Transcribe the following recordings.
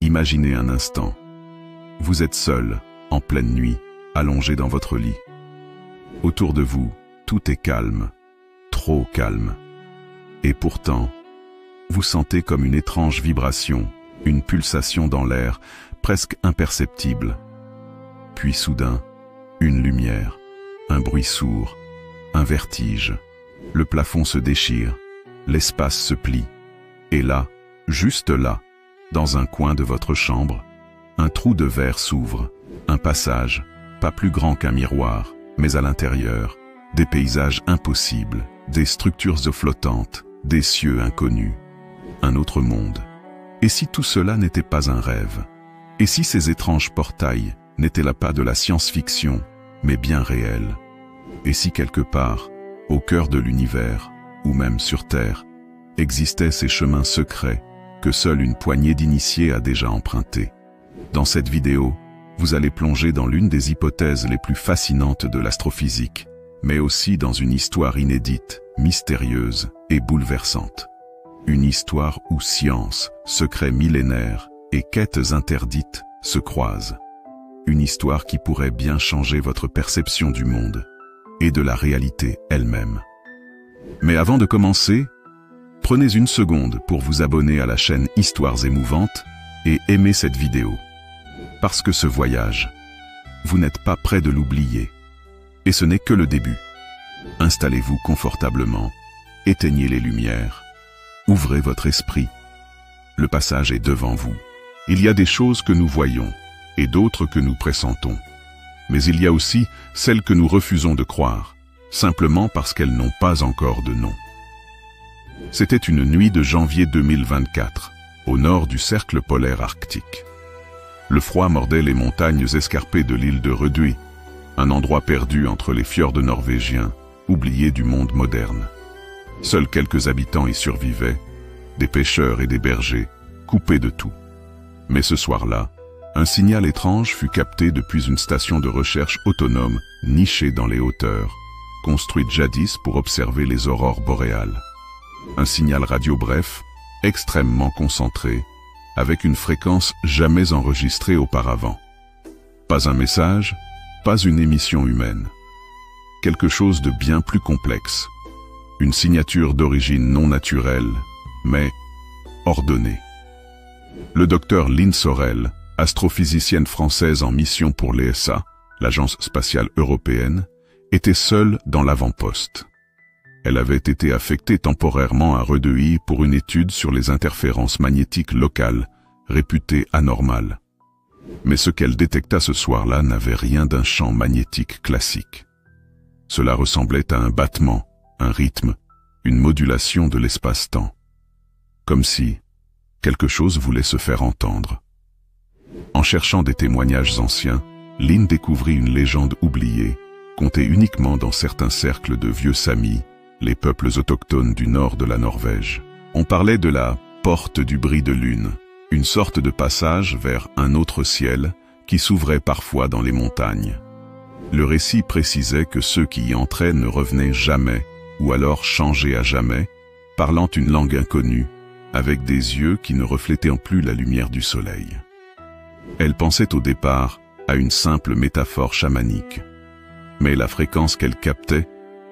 Imaginez un instant. Vous êtes seul, en pleine nuit, allongé dans votre lit. Autour de vous, tout est calme, trop calme. Et pourtant, vous sentez comme une étrange vibration, une pulsation dans l'air, presque imperceptible. Puis soudain, une lumière, un bruit sourd, un vertige. Le plafond se déchire, l'espace se plie. Et là, juste là, dans un coin de votre chambre, un trou de verre s'ouvre, un passage, pas plus grand qu'un miroir, mais à l'intérieur, des paysages impossibles, des structures flottantes, des cieux inconnus, un autre monde. Et si tout cela n'était pas un rêve? Et si ces étranges portails n'étaient là pas de la science-fiction, mais bien réels? Et si quelque part, au cœur de l'univers, ou même sur Terre, existaient ces chemins secrets que seule une poignée d'initiés a déjà empruntés? Dans cette vidéo, vous allez plonger dans l'une des hypothèses les plus fascinantes de l'astrophysique, mais aussi dans une histoire inédite, mystérieuse et bouleversante. Une histoire où science, secrets millénaires et quêtes interdites se croisent. Une histoire qui pourrait bien changer votre perception du monde et de la réalité elle-même. Mais avant de commencer, prenez une seconde pour vous abonner à la chaîne Histoires émouvantes et aimer cette vidéo. Parce que ce voyage, vous n'êtes pas prêt de l'oublier. Et ce n'est que le début. Installez-vous confortablement, éteignez les lumières, ouvrez votre esprit. Le passage est devant vous. Il y a des choses que nous voyons et d'autres que nous pressentons. Mais il y a aussi celles que nous refusons de croire, simplement parce qu'elles n'ont pas encore de nom. C'était une nuit de janvier 2024, au nord du cercle polaire arctique. Le froid mordait les montagnes escarpées de l'île de Rødøy, un endroit perdu entre les fjords norvégiens, oublié du monde moderne. Seuls quelques habitants y survivaient, des pêcheurs et des bergers, coupés de tout. Mais ce soir-là, un signal étrange fut capté depuis une station de recherche autonome nichée dans les hauteurs, construite jadis pour observer les aurores boréales. Un signal radio bref, extrêmement concentré, avec une fréquence jamais enregistrée auparavant. Pas un message, pas une émission humaine. Quelque chose de bien plus complexe. Une signature d'origine non naturelle, mais ordonnée. Le docteur Lynn Sorel, astrophysicienne française en mission pour l'ESA, l'Agence spatiale européenne, était seule dans l'avant-poste. Elle avait été affectée temporairement à Rødøy pour une étude sur les interférences magnétiques locales, réputées anormales. Mais ce qu'elle détecta ce soir-là n'avait rien d'un champ magnétique classique. Cela ressemblait à un battement, un rythme, une modulation de l'espace-temps. Comme si quelque chose voulait se faire entendre. En cherchant des témoignages anciens, Lynn découvrit une légende oubliée, contée uniquement dans certains cercles de vieux Samis, les peuples autochtones du nord de la Norvège. On parlait de la « porte du bris de lune », une sorte de passage vers un autre ciel qui s'ouvrait parfois dans les montagnes. Le récit précisait que ceux qui y entraient ne revenaient jamais, ou alors changeaient à jamais, parlant une langue inconnue, avec des yeux qui ne reflétaient plus la lumière du soleil. Elle pensait au départ à une simple métaphore chamanique. Mais la fréquence qu'elle captait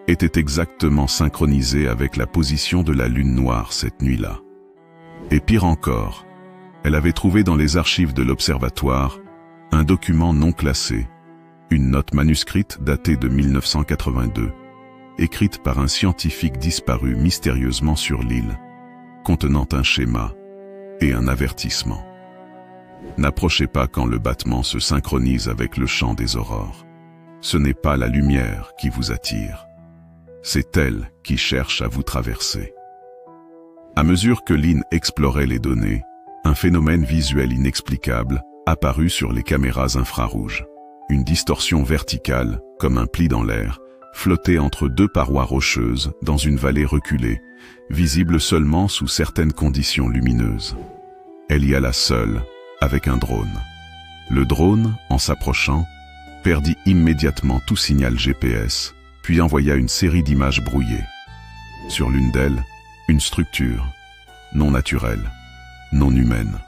était exactement synchronisée avec la position de la lune noire cette nuit-là. Et pire encore, elle avait trouvé dans les archives de l'observatoire un document non classé, une note manuscrite datée de 1982, écrite par un scientifique disparu mystérieusement sur l'île, contenant un schéma et un avertissement. N'approchez pas quand le battement se synchronise avec le chant des aurores. Ce n'est pas la lumière qui vous attire. C'est elle qui cherche à vous traverser. À mesure que Lynn explorait les données, un phénomène visuel inexplicable apparut sur les caméras infrarouges. Une distorsion verticale, comme un pli dans l'air, flottait entre deux parois rocheuses dans une vallée reculée, visible seulement sous certaines conditions lumineuses. Elle y alla seule, avec un drone. Le drone, en s'approchant, perdit immédiatement tout signal GPS, puis envoya une série d'images brouillées. Sur l'une d'elles, une structure, non naturelle, non humaine,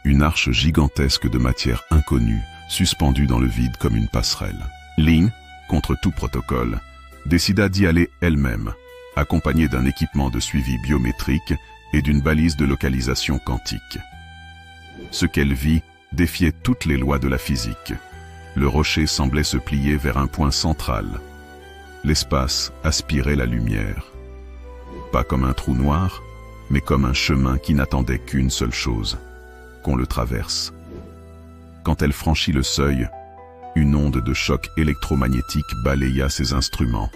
une arche gigantesque de matière inconnue, suspendue dans le vide comme une passerelle. Lin, contre tout protocole, décida d'y aller elle-même, accompagnée d'un équipement de suivi biométrique et d'une balise de localisation quantique. Ce qu'elle vit défiait toutes les lois de la physique. Le rocher semblait se plier vers un point central. L'espace aspirait la lumière. Pas comme un trou noir, mais comme un chemin qui n'attendait qu'une seule chose, qu'on le traverse. Quand elle franchit le seuil, une onde de choc électromagnétique balaya ses instruments.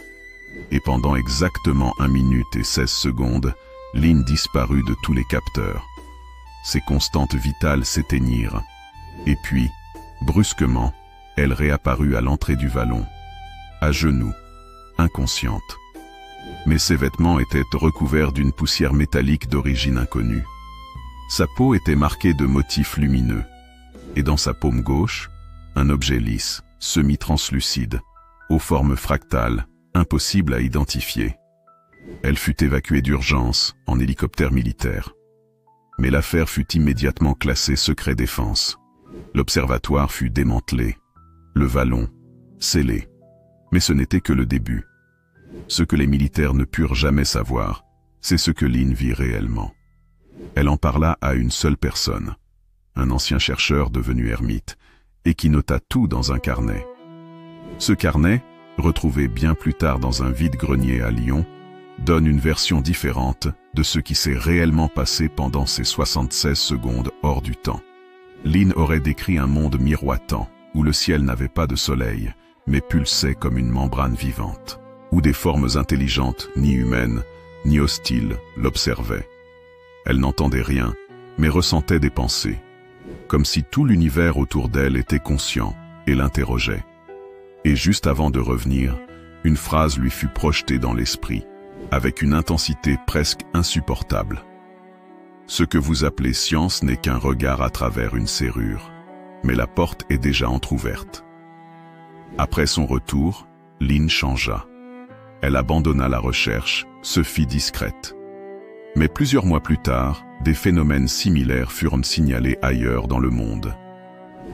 Et pendant exactement 1 minute et 16 secondes, Lin disparut de tous les capteurs. Ses constantes vitales s'éteignirent. Et puis, brusquement, elle réapparut à l'entrée du vallon, à genoux, inconsciente. Mais ses vêtements étaient recouverts d'une poussière métallique d'origine inconnue. Sa peau était marquée de motifs lumineux. Et dans sa paume gauche, un objet lisse, semi-translucide, aux formes fractales, impossible à identifier. Elle fut évacuée d'urgence en hélicoptère militaire. Mais l'affaire fut immédiatement classée secret défense. L'observatoire fut démantelé. Le vallon, scellé. Mais ce n'était que le début. Ce que les militaires ne purent jamais savoir, c'est ce que Lin vit réellement. Elle en parla à une seule personne, un ancien chercheur devenu ermite, et qui nota tout dans un carnet. Ce carnet, retrouvé bien plus tard dans un vide-grenier à Lyon, donne une version différente de ce qui s'est réellement passé pendant ces 76 secondes hors du temps. Lin aurait décrit un monde miroitant, où le ciel n'avait pas de soleil, mais pulsait comme une membrane vivante, où des formes intelligentes, ni humaines, ni hostiles, l'observaient. Elle n'entendait rien, mais ressentait des pensées, comme si tout l'univers autour d'elle était conscient et l'interrogeait. Et juste avant de revenir, une phrase lui fut projetée dans l'esprit, avec une intensité presque insupportable. Ce que vous appelez science n'est qu'un regard à travers une serrure, mais la porte est déjà entr'ouverte. Après son retour, Lin changea. Elle abandonna la recherche, se fit discrète. Mais plusieurs mois plus tard, des phénomènes similaires furent signalés ailleurs dans le monde.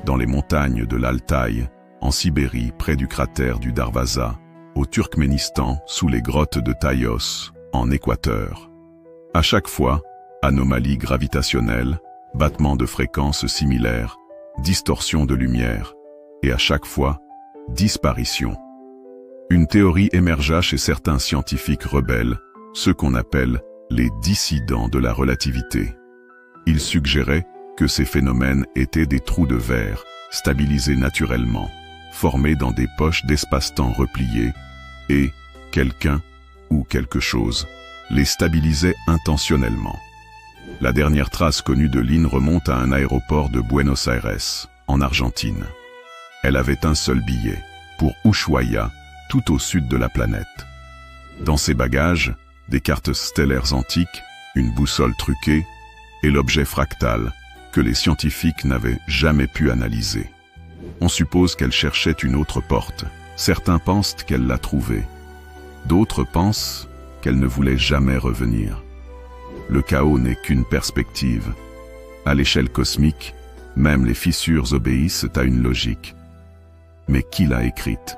Dans les montagnes de l'Altaï, en Sibérie près du cratère du Darvaza, au Turkménistan sous les grottes de Taïos, en Équateur. À chaque fois, anomalies gravitationnelles, battements de fréquences similaires, distorsions de lumière, et à chaque fois, disparition. Une théorie émergea chez certains scientifiques rebelles, ceux qu'on appelle les dissidents de la relativité. Ils suggéraient que ces phénomènes étaient des trous de verre, stabilisés naturellement, formés dans des poches d'espace-temps repliées, et quelqu'un, ou quelque chose, les stabilisait intentionnellement. La dernière trace connue de Lin remonte à un aéroport de Buenos Aires, en Argentine. Elle avait un seul billet, pour Ushuaia, tout au sud de la planète. Dans ses bagages, des cartes stellaires antiques, une boussole truquée, et l'objet fractal, que les scientifiques n'avaient jamais pu analyser. On suppose qu'elle cherchait une autre porte. Certains pensent qu'elle l'a trouvée. D'autres pensent qu'elle ne voulait jamais revenir. Le chaos n'est qu'une perspective. À l'échelle cosmique, même les fissures obéissent à une logique. Mais qui l'a écrite?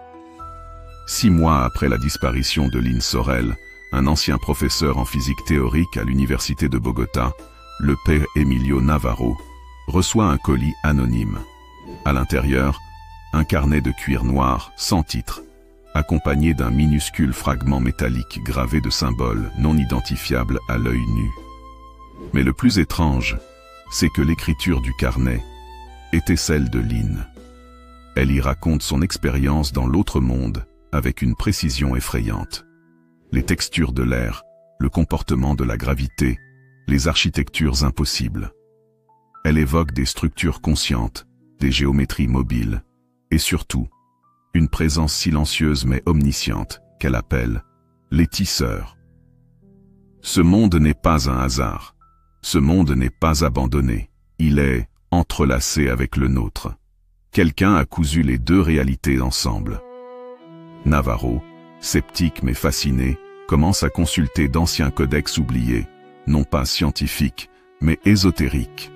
6 mois après la disparition de Lin Sorel, un ancien professeur en physique théorique à l'université de Bogota, le père Emilio Navarro, reçoit un colis anonyme. À l'intérieur, un carnet de cuir noir, sans titre, accompagné d'un minuscule fragment métallique gravé de symboles non identifiables à l'œil nu. Mais le plus étrange, c'est que l'écriture du carnet était celle de Lin. Elle y raconte son expérience dans l'autre monde avec une précision effrayante. Les textures de l'air, le comportement de la gravité, les architectures impossibles. Elle évoque des structures conscientes, des géométries mobiles, et surtout, une présence silencieuse mais omnisciente, qu'elle appelle les tisseurs. Ce monde n'est pas un hasard. Ce monde n'est pas abandonné. Il est entrelacé avec le nôtre. Quelqu'un a cousu les deux réalités ensemble. Navarro, sceptique mais fasciné, commence à consulter d'anciens codex oubliés, non pas scientifiques, mais ésotériques.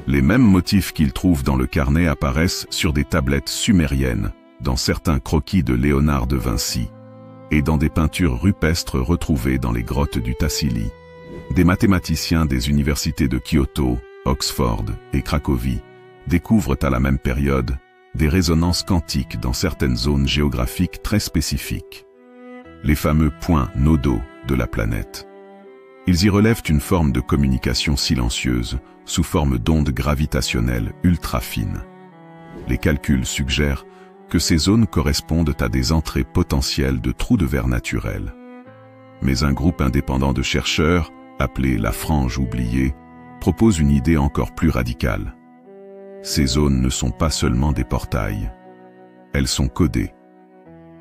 Les mêmes motifs qu'ils trouvent dans le carnet apparaissent sur des tablettes sumériennes, dans certains croquis de Léonard de Vinci, et dans des peintures rupestres retrouvées dans les grottes du Tassili. Des mathématiciens des universités de Kyoto, Oxford et Cracovie découvrent à la même période des résonances quantiques dans certaines zones géographiques très spécifiques. Les fameux points nodaux de la planète. Ils y relèvent une forme de communication silencieuse, sous forme d'ondes gravitationnelles ultra fines. Les calculs suggèrent que ces zones correspondent à des entrées potentielles de trous de verre naturels. Mais un groupe indépendant de chercheurs, appelé la frange oubliée, propose une idée encore plus radicale. Ces zones ne sont pas seulement des portails. Elles sont codées.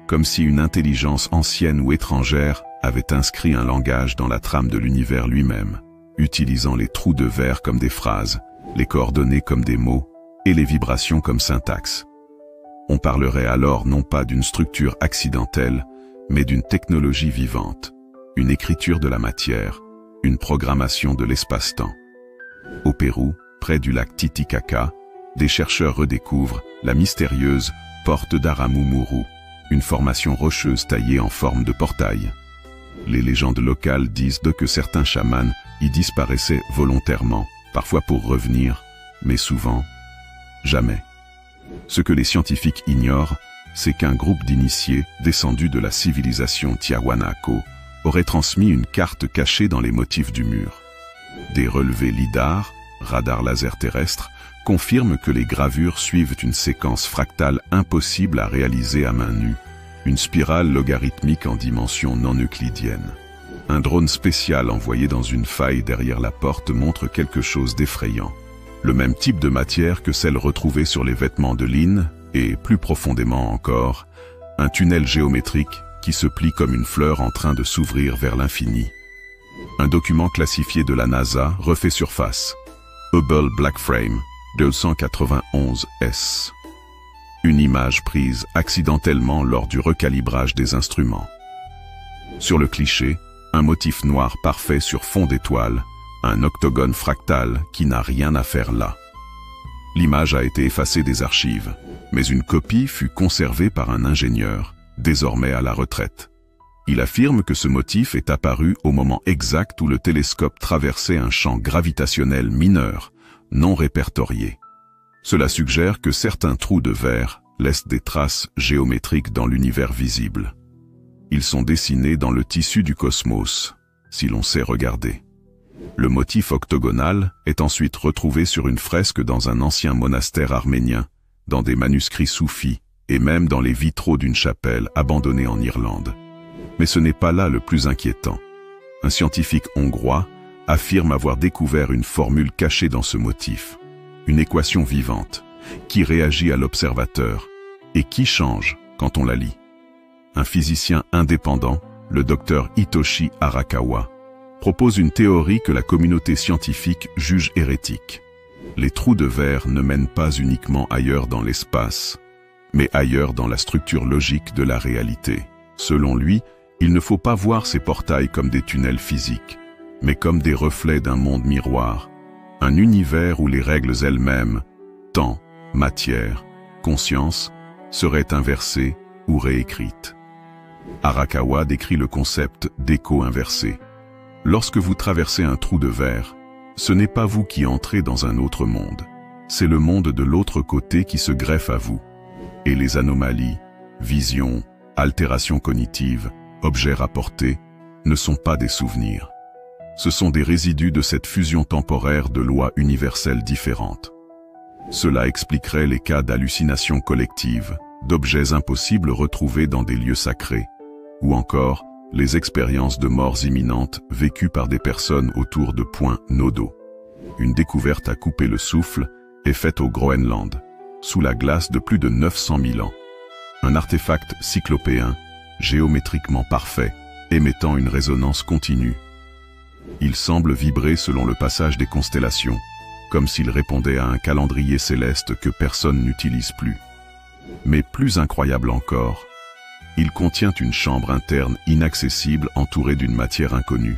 Comme si une intelligence ancienne ou étrangère avait inscrit un langage dans la trame de l'univers lui-même, utilisant les trous de verre comme des phrases, les coordonnées comme des mots, et les vibrations comme syntaxe. On parlerait alors non pas d'une structure accidentelle, mais d'une technologie vivante, une écriture de la matière, une programmation de l'espace-temps. Au Pérou, près du lac Titicaca, des chercheurs redécouvrent la mystérieuse porte d'Aramumuru, une formation rocheuse taillée en forme de portail. Les légendes locales disent que certains chamans y disparaissaient volontairement, parfois pour revenir, mais souvent, jamais. Ce que les scientifiques ignorent, c'est qu'un groupe d'initiés descendus de la civilisation Tiahuanaco aurait transmis une carte cachée dans les motifs du mur. Des relevés lidar, radar laser terrestre, confirment que les gravures suivent une séquence fractale impossible à réaliser à main nue, une spirale logarithmique en dimension non euclidienne. Un drone spécial envoyé dans une faille derrière la porte montre quelque chose d'effrayant. Le même type de matière que celle retrouvée sur les vêtements de Lynn, et plus profondément encore, un tunnel géométrique qui se plie comme une fleur en train de s'ouvrir vers l'infini. Un document classifié de la NASA refait surface. Hubble Black Frame 291S. Une image prise accidentellement lors du recalibrage des instruments. Sur le cliché, un motif noir parfait sur fond d'étoiles, un octogone fractal qui n'a rien à faire là. L'image a été effacée des archives, mais une copie fut conservée par un ingénieur, désormais à la retraite. Il affirme que ce motif est apparu au moment exact où le télescope traversait un champ gravitationnel mineur, non répertorié. Cela suggère que certains trous de verre laissent des traces géométriques dans l'univers visible. Ils sont dessinés dans le tissu du cosmos, si l'on sait regarder. Le motif octogonal est ensuite retrouvé sur une fresque dans un ancien monastère arménien, dans des manuscrits soufis et même dans les vitraux d'une chapelle abandonnée en Irlande. Mais ce n'est pas là le plus inquiétant. Un scientifique hongrois affirme avoir découvert une formule cachée dans ce motif, une équation vivante, qui réagit à l'observateur et qui change quand on la lit. Un physicien indépendant, le docteur Hitoshi Arakawa, propose une théorie que la communauté scientifique juge hérétique. Les trous de verre ne mènent pas uniquement ailleurs dans l'espace, mais ailleurs dans la structure logique de la réalité. Selon lui, il ne faut pas voir ces portails comme des tunnels physiques, mais comme des reflets d'un monde miroir, un univers où les règles elles-mêmes, temps, matière, conscience, seraient inversées ou réécrites. Arakawa décrit le concept d'écho inversé. Lorsque vous traversez un trou de verre, ce n'est pas vous qui entrez dans un autre monde, c'est le monde de l'autre côté qui se greffe à vous. Et les anomalies, visions, altérations cognitives, objets rapportés, ne sont pas des souvenirs. Ce sont des résidus de cette fusion temporaire de lois universelles différentes. Cela expliquerait les cas d'hallucinations collectives, d'objets impossibles retrouvés dans des lieux sacrés, ou encore les expériences de morts imminentes vécues par des personnes autour de points nodaux. Une découverte à couper le souffle est faite au Groenland, sous la glace de plus de 900 000 ans. Un artefact cyclopéen, géométriquement parfait, émettant une résonance continue. Il semble vibrer selon le passage des constellations, comme s'il répondait à un calendrier céleste que personne n'utilise plus. Mais plus incroyable encore, il contient une chambre interne inaccessible entourée d'une matière inconnue,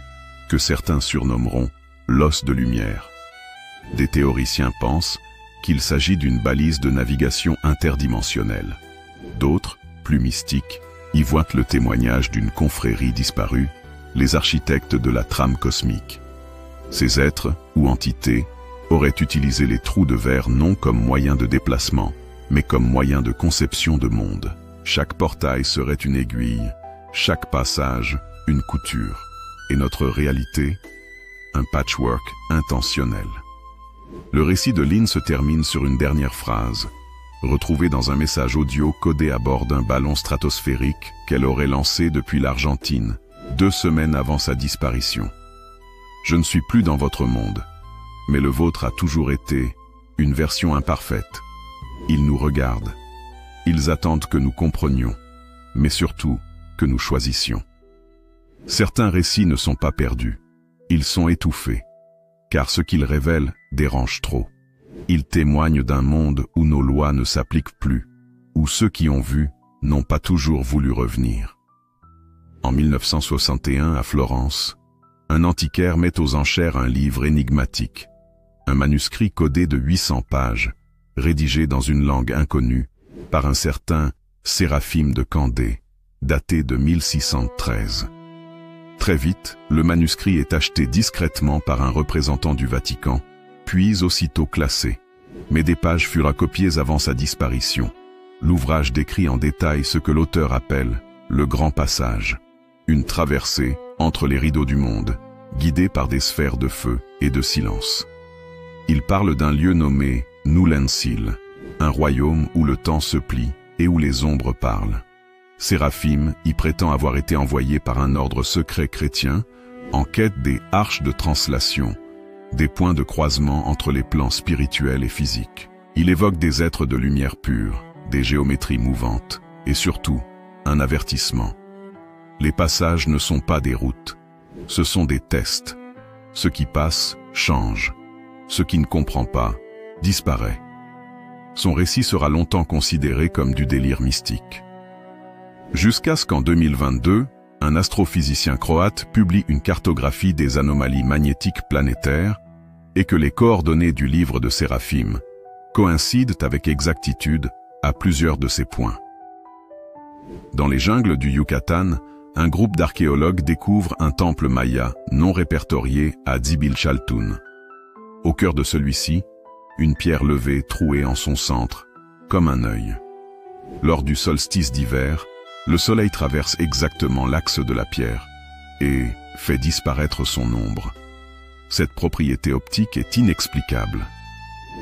que certains surnommeront l'os de lumière. Des théoriciens pensent qu'il s'agit d'une balise de navigation interdimensionnelle. D'autres, plus mystiques, y voient le témoignage d'une confrérie disparue, les architectes de la trame cosmique. Ces êtres, ou entités, auraient utilisé les trous de verre non comme moyen de déplacement, mais comme moyen de conception de monde. Chaque portail serait une aiguille, chaque passage, une couture, et notre réalité, un patchwork intentionnel. Le récit de Lynn se termine sur une dernière phrase, retrouvée dans un message audio codé à bord d'un ballon stratosphérique qu'elle aurait lancé depuis l'Argentine, 2 semaines avant sa disparition. Je ne suis plus dans votre monde, mais le vôtre a toujours été une version imparfaite. Ils nous regardent. Ils attendent que nous comprenions, mais surtout que nous choisissions. Certains récits ne sont pas perdus. Ils sont étouffés, car ce qu'ils révèlent dérange trop. Ils témoignent d'un monde où nos lois ne s'appliquent plus, où ceux qui ont vu n'ont pas toujours voulu revenir. En 1961, à Florence, un antiquaire met aux enchères un livre énigmatique, un manuscrit codé de 800 pages, rédigé dans une langue inconnue, par un certain Séraphime de Candé, daté de 1613. Très vite, le manuscrit est acheté discrètement par un représentant du Vatican, puis aussitôt classé. Mais des pages furent copiées avant sa disparition. L'ouvrage décrit en détail ce que l'auteur appelle le grand passage, une traversée entre les rideaux du monde, guidée par des sphères de feu et de silence. Il parle d'un lieu nommé Noulensil, un royaume où le temps se plie et où les ombres parlent. Séraphime y prétend avoir été envoyé par un ordre secret chrétien en quête des arches de translation, des points de croisement entre les plans spirituels et physiques. Il évoque des êtres de lumière pure, des géométries mouvantes et surtout un avertissement. Les passages ne sont pas des routes, ce sont des tests. Ce qui passe change, ce qui ne comprend pas disparaît. Son récit sera longtemps considéré comme du délire mystique. Jusqu'à ce qu'en 2022, un astrophysicien croate publie une cartographie des anomalies magnétiques planétaires et que les coordonnées du livre de Séraphime coïncident avec exactitude à plusieurs de ces points. Dans les jungles du Yucatan, un groupe d'archéologues découvre un temple maya non répertorié à Zibilchaltún. Au cœur de celui-ci, une pierre levée trouée en son centre, comme un œil. Lors du solstice d'hiver, le soleil traverse exactement l'axe de la pierre et fait disparaître son ombre. Cette propriété optique est inexplicable.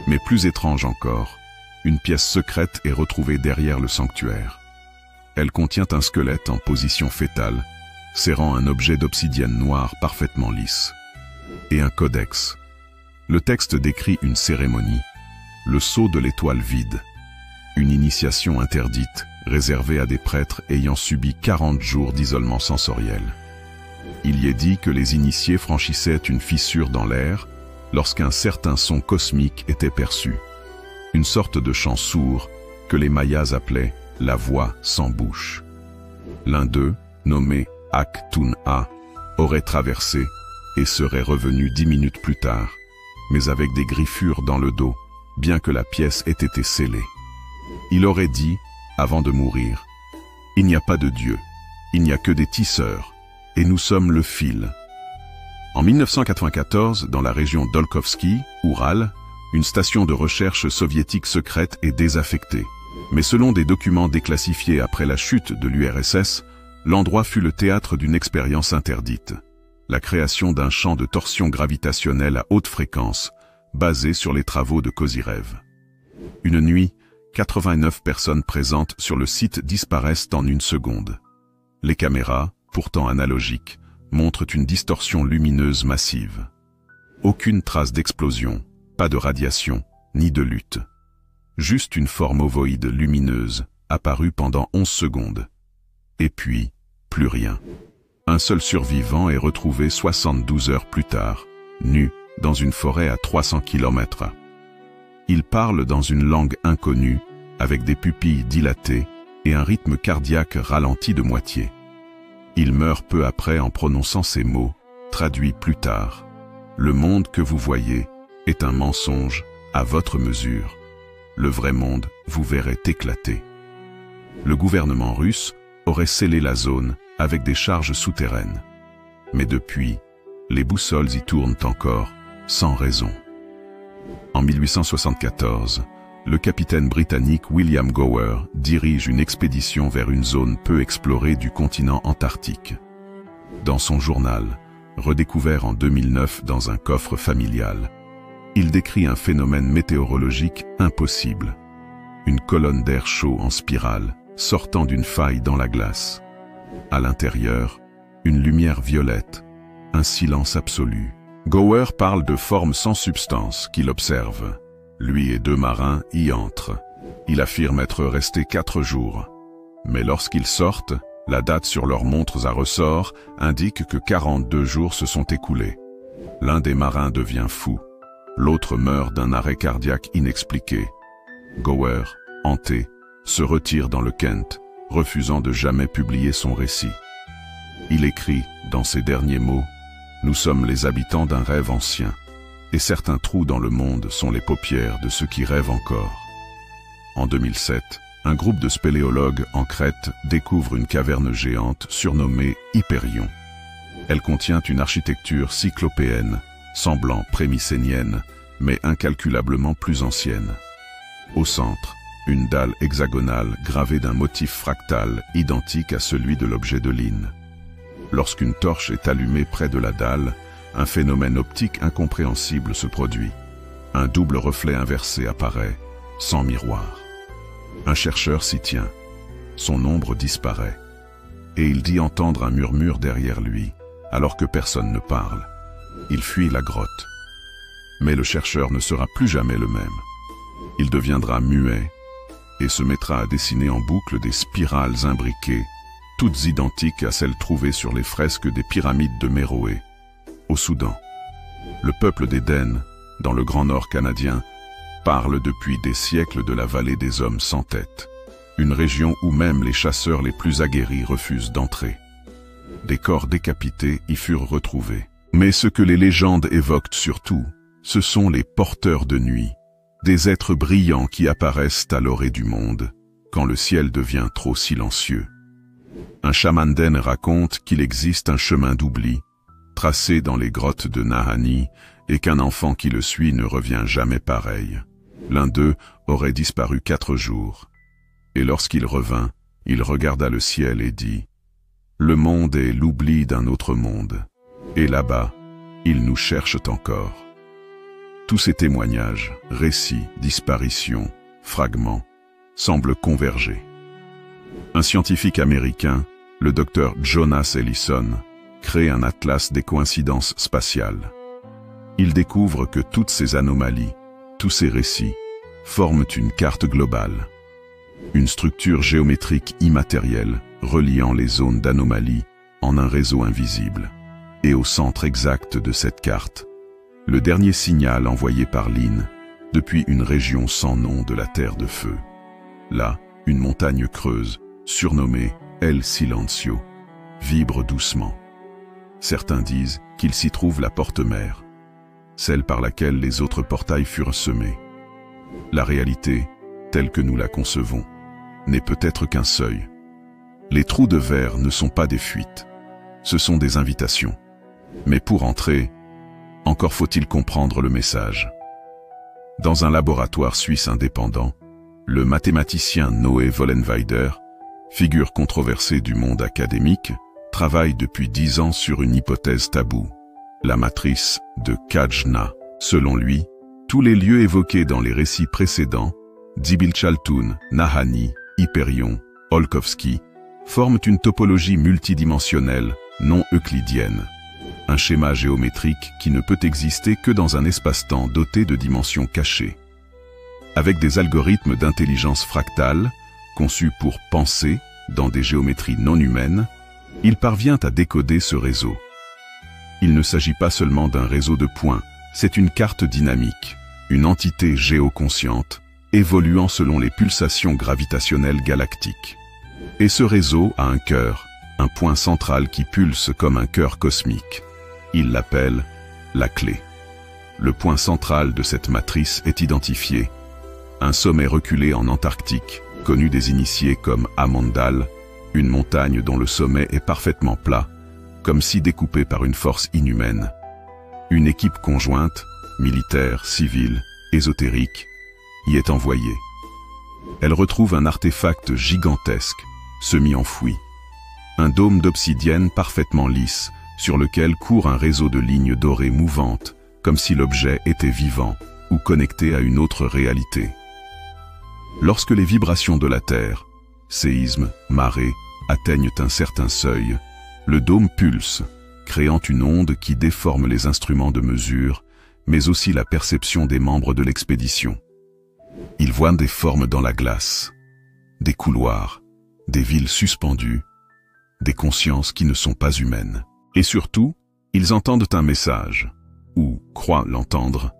Mais plus étrange encore, une pièce secrète est retrouvée derrière le sanctuaire. Elle contient un squelette en position fétale, serrant un objet d'obsidienne noire parfaitement lisse, et un codex. Le texte décrit une cérémonie, le sceau de l'étoile vide, une initiation interdite, réservée à des prêtres ayant subi 40 jours d'isolement sensoriel. Il y est dit que les initiés franchissaient une fissure dans l'air lorsqu'un certain son cosmique était perçu, une sorte de chant sourd que les Mayas appelaient la voix sans bouche. L'un d'eux, nommé Ak-Tun-A, aurait traversé et serait revenu 10 minutes plus tard, mais avec des griffures dans le dos, bien que la pièce ait été scellée. Il aurait dit, avant de mourir, « Il n'y a pas de Dieu, il n'y a que des tisseurs, et nous sommes le fil. » En 1994, dans la région d'Olkovski, Oural, une station de recherche soviétique secrète est désaffectée. Mais selon des documents déclassifiés après la chute de l'URSS, l'endroit fut le théâtre d'une expérience interdite. La création d'un champ de torsion gravitationnelle à haute fréquence, basé sur les travaux de Kozyrev. Une nuit, 89 personnes présentes sur le site disparaissent en 1 seconde. Les caméras, pourtant analogiques, montrent une distorsion lumineuse massive. Aucune trace d'explosion, pas de radiation, ni de lutte. Juste une forme ovoïde lumineuse, apparue pendant 11 secondes. Et puis, plus rien. Un seul survivant est retrouvé 72 heures plus tard, nu, dans une forêt à 300 km. Il parle dans une langue inconnue, avec des pupilles dilatées et un rythme cardiaque ralenti de moitié. Il meurt peu après en prononçant ces mots, traduits plus tard. « Le monde que vous voyez est un mensonge à votre mesure. Le vrai monde vous verrait éclater. Le gouvernement russe aurait scellé la zone avec des charges souterraines. Mais depuis, les boussoles y tournent encore, sans raison. En 1874, le capitaine britannique William Gower dirige une expédition vers une zone peu explorée du continent antarctique. Dans son journal, redécouvert en 2009 dans un coffre familial, il décrit un phénomène météorologique impossible. Une colonne d'air chaud en spirale sortant d'une faille dans la glace. À l'intérieur, une lumière violette, un silence absolu. Gower parle de formes sans substance qu'il observe. Lui et 2 marins y entrent. Il affirme être resté 4 jours. Mais lorsqu'ils sortent, la date sur leurs montres à ressort indique que 42 jours se sont écoulés. L'un des marins devient fou. L'autre meurt d'un arrêt cardiaque inexpliqué. Gower, hanté, se retire dans le Kent, refusant de jamais publier son récit. Il écrit, dans ses derniers mots, « Nous sommes les habitants d'un rêve ancien, et certains trous dans le monde sont les paupières de ceux qui rêvent encore. » En 2007, un groupe de spéléologues en Crète découvre une caverne géante surnommée Hyperion. Elle contient une architecture cyclopéenne, semblant prémycénienne, mais incalculablement plus ancienne. Au centre, une dalle hexagonale gravée d'un motif fractal identique à celui de l'objet de Lynn. Lorsqu'une torche est allumée près de la dalle, un phénomène optique incompréhensible se produit. Un double reflet inversé apparaît, sans miroir. Un chercheur s'y tient. Son ombre disparaît. Et il dit entendre un murmure derrière lui, alors que personne ne parle. Il fuit la grotte. Mais le chercheur ne sera plus jamais le même. Il deviendra muet et se mettra à dessiner en boucle des spirales imbriquées, toutes identiques à celles trouvées sur les fresques des pyramides de Méroé, au Soudan. Le peuple d'Éden, dans le Grand Nord canadien, parle depuis des siècles de la vallée des hommes sans tête, une région où même les chasseurs les plus aguerris refusent d'entrer. Des corps décapités y furent retrouvés. Mais ce que les légendes évoquent surtout, ce sont les porteurs de nuit, des êtres brillants qui apparaissent à l'orée du monde, quand le ciel devient trop silencieux. Un chaman d'Aisne raconte qu'il existe un chemin d'oubli, tracé dans les grottes de Nahanni, et qu'un enfant qui le suit ne revient jamais pareil. L'un d'eux aurait disparu 4 jours. Et lorsqu'il revint, il regarda le ciel et dit « Le monde est l'oubli d'un autre monde. Et là-bas, ils nous cherchent encore. » Tous ces témoignages, récits, disparitions, fragments, semblent converger. Un scientifique américain, le docteur Jonas Ellison, crée un atlas des coïncidences spatiales. Il découvre que toutes ces anomalies, tous ces récits, forment une carte globale. Une structure géométrique immatérielle reliant les zones d'anomalie en un réseau invisible. Et au centre exact de cette carte, le dernier signal envoyé par Lynn depuis une région sans nom de la Terre de Feu. Là, une montagne creuse, surnommée El Silencio, vibre doucement. Certains disent qu'il s'y trouve la porte-mère, celle par laquelle les autres portails furent semés. La réalité, telle que nous la concevons, n'est peut-être qu'un seuil. Les trous de verre ne sont pas des fuites, ce sont des invitations. Mais pour entrer, encore faut-il comprendre le message. Dans un laboratoire suisse indépendant, le mathématicien Noé Vollenweider, figure controversée du monde académique, travaille depuis 10 ans sur une hypothèse taboue, la matrice de Kajna. Selon lui, tous les lieux évoqués dans les récits précédents, Dzibilchaltun, Nahanni, Hyperion, Olkowski, forment une topologie multidimensionnelle non euclidienne. Un schéma géométrique qui ne peut exister que dans un espace-temps doté de dimensions cachées. Avec des algorithmes d'intelligence fractale, conçus pour penser dans des géométries non humaines, il parvient à décoder ce réseau. Il ne s'agit pas seulement d'un réseau de points, c'est une carte dynamique, une entité géoconsciente, évoluant selon les pulsations gravitationnelles galactiques. Et ce réseau a un cœur, un point central qui pulse comme un cœur cosmique. Il l'appelle la clé. le point central de cette matrice est identifié. Un sommet reculé en Antarctique, connu des initiés comme Amondal, une montagne dont le sommet est parfaitement plat, comme si découpé par une force inhumaine. Une équipe conjointe, militaire, civile, ésotérique, y est envoyée. Elle retrouve un artefact gigantesque, semi-enfoui. Un dôme d'obsidienne parfaitement lisse, sur lequel court un réseau de lignes dorées mouvantes, comme si l'objet était vivant ou connecté à une autre réalité. Lorsque les vibrations de la Terre, séismes, marées, atteignent un certain seuil, le dôme pulse, créant une onde qui déforme les instruments de mesure, mais aussi la perception des membres de l'expédition. Ils voient des formes dans la glace, des couloirs, des villes suspendues, des consciences qui ne sont pas humaines. Et surtout, ils entendent un message, ou croient l'entendre,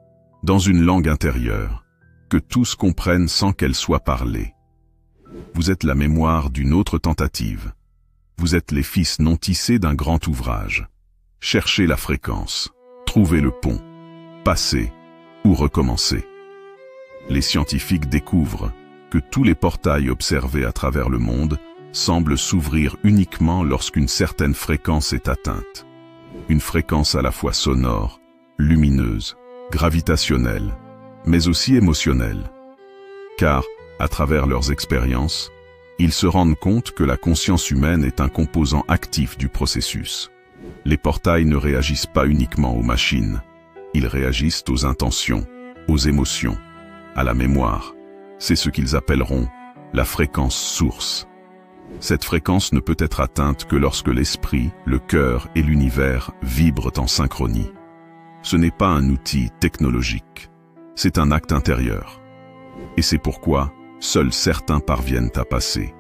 dans une langue intérieure, que tous comprennent sans qu'elle soit parlée. Vous êtes la mémoire d'une autre tentative. Vous êtes les fils non tissés d'un grand ouvrage. Cherchez la fréquence, trouvez le pont, passez ou recommencez. Les scientifiques découvrent que tous les portails observés à travers le monde semblent s'ouvrir uniquement lorsqu'une certaine fréquence est atteinte. Une fréquence à la fois sonore, lumineuse, gravitationnelle, mais aussi émotionnelle. Car, à travers leurs expériences, ils se rendent compte que la conscience humaine est un composant actif du processus. Les portails ne réagissent pas uniquement aux machines, ils réagissent aux intentions, aux émotions, à la mémoire. C'est ce qu'ils appelleront la fréquence source. Cette fréquence ne peut être atteinte que lorsque l'esprit, le cœur et l'univers vibrent en synchronie. Ce n'est pas un outil technologique, c'est un acte intérieur. Et c'est pourquoi seuls certains parviennent à passer.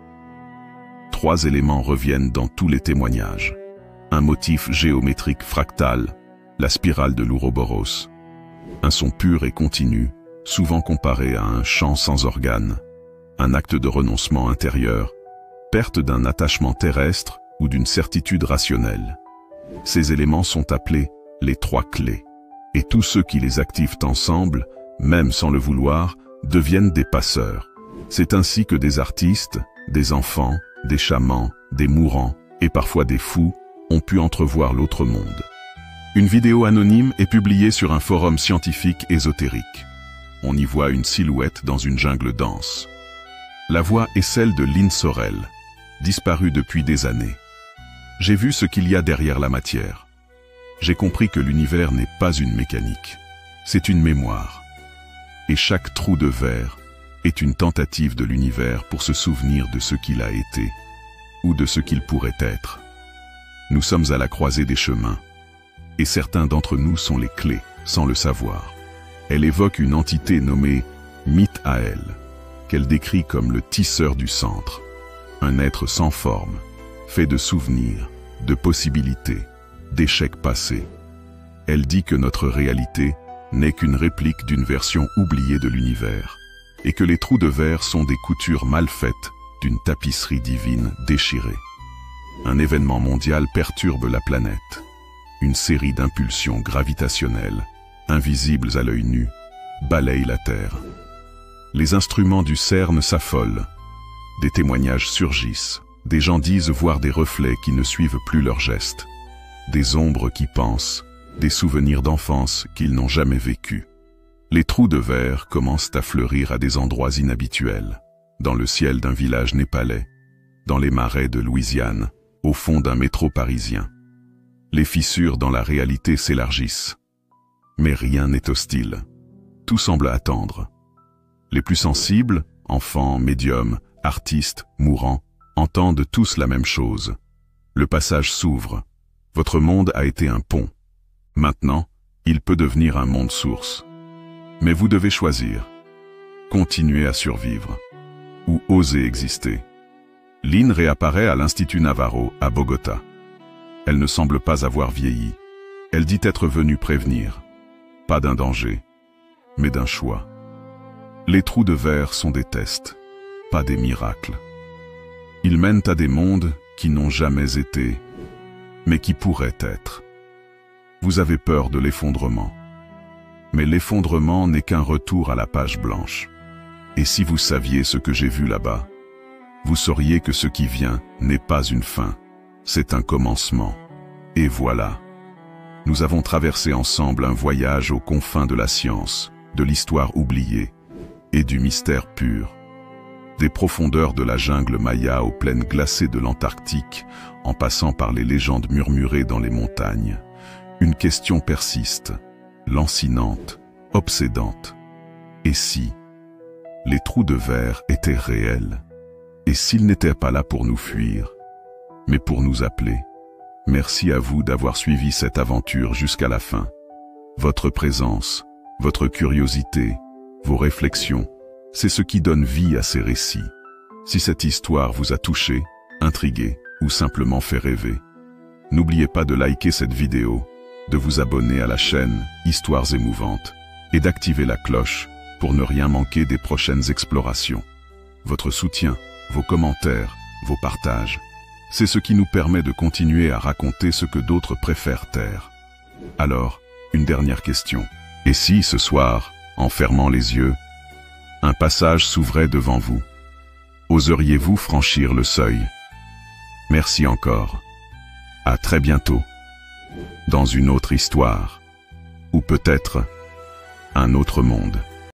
3 éléments reviennent dans tous les témoignages. Un motif géométrique fractal, la spirale de l'Ouroboros. Un son pur et continu, souvent comparé à un chant sans organe. Un acte de renoncement intérieur, perte d'un attachement terrestre ou d'une certitude rationnelle. Ces éléments sont appelés les 3 clés. Et tous ceux qui les activent ensemble, même sans le vouloir, deviennent des passeurs. C'est ainsi que des artistes, des enfants, des chamans, des mourants, et parfois des fous, ont pu entrevoir l'autre monde. Une vidéo anonyme est publiée sur un forum scientifique ésotérique. On y voit une silhouette dans une jungle dense. La voix est celle de Lynn Sorel, disparue depuis des années. J'ai vu ce qu'il y a derrière la matière. J'ai compris que l'univers n'est pas une mécanique, c'est une mémoire. Et chaque trou de verre est une tentative de l'univers pour se souvenir de ce qu'il a été, ou de ce qu'il pourrait être. Nous sommes à la croisée des chemins, et certains d'entre nous sont les clés, sans le savoir. Elle évoque une entité nommée Mit-Hael, qu'elle décrit comme le tisseur du centre, un être sans forme, fait de souvenirs, de possibilités, d'échecs passés. Elle dit que notre réalité n'est qu'une réplique d'une version oubliée de l'univers, et que les trous de verre sont des coutures mal faites d'une tapisserie divine déchirée. Un événement mondial perturbe la planète. Une série d'impulsions gravitationnelles, invisibles à l'œil nu, balaye la Terre. Les instruments du CERN s'affolent. Des témoignages surgissent. Des gens disent voir des reflets qui ne suivent plus leurs gestes. Des ombres qui pensent, des souvenirs d'enfance qu'ils n'ont jamais vécus. Les trous de verre commencent à fleurir à des endroits inhabituels. Dans le ciel d'un village népalais, dans les marais de Louisiane, au fond d'un métro parisien. Les fissures dans la réalité s'élargissent. Mais rien n'est hostile. Tout semble attendre. Les plus sensibles, enfants, médiums, artistes, mourants, entendent tous la même chose. Le passage s'ouvre. Votre monde a été un pont. Maintenant, il peut devenir un monde source. Mais vous devez choisir. Continuer à survivre. Ou oser exister. Lynn réapparaît à l'Institut Navarro, à Bogota. Elle ne semble pas avoir vieilli. Elle dit être venue prévenir. Pas d'un danger, mais d'un choix. Les trous de verre sont des tests, pas des miracles. Ils mènent à des mondes qui n'ont jamais été, mais qui pourraient être. Vous avez peur de l'effondrement. Mais l'effondrement n'est qu'un retour à la page blanche. Et si vous saviez ce que j'ai vu là-bas, vous sauriez que ce qui vient n'est pas une fin, c'est un commencement. Et voilà. Nous avons traversé ensemble un voyage aux confins de la science, de l'histoire oubliée et du mystère pur. Des profondeurs de la jungle maya aux plaines glacées de l'Antarctique, en passant par les légendes murmurées dans les montagnes. Une question persiste, lancinante, obsédante. Et si les trous de verre étaient réels? Et s'ils n'étaient pas là pour nous fuir, mais pour nous appeler? Merci à vous d'avoir suivi cette aventure jusqu'à la fin. Votre présence, votre curiosité, vos réflexions, c'est ce qui donne vie à ces récits. Si cette histoire vous a touché, intrigué ou simplement fait rêver, n'oubliez pas de liker cette vidéo, de vous abonner à la chaîne Histoires émouvantes et d'activer la cloche pour ne rien manquer des prochaines explorations. Votre soutien, vos commentaires, vos partages, c'est ce qui nous permet de continuer à raconter ce que d'autres préfèrent taire. Alors, une dernière question. Et si, ce soir, en fermant les yeux, un passage s'ouvrait devant vous? Oseriez-vous franchir le seuil? Merci encore. À très bientôt. Dans une autre histoire. Ou peut-être un autre monde.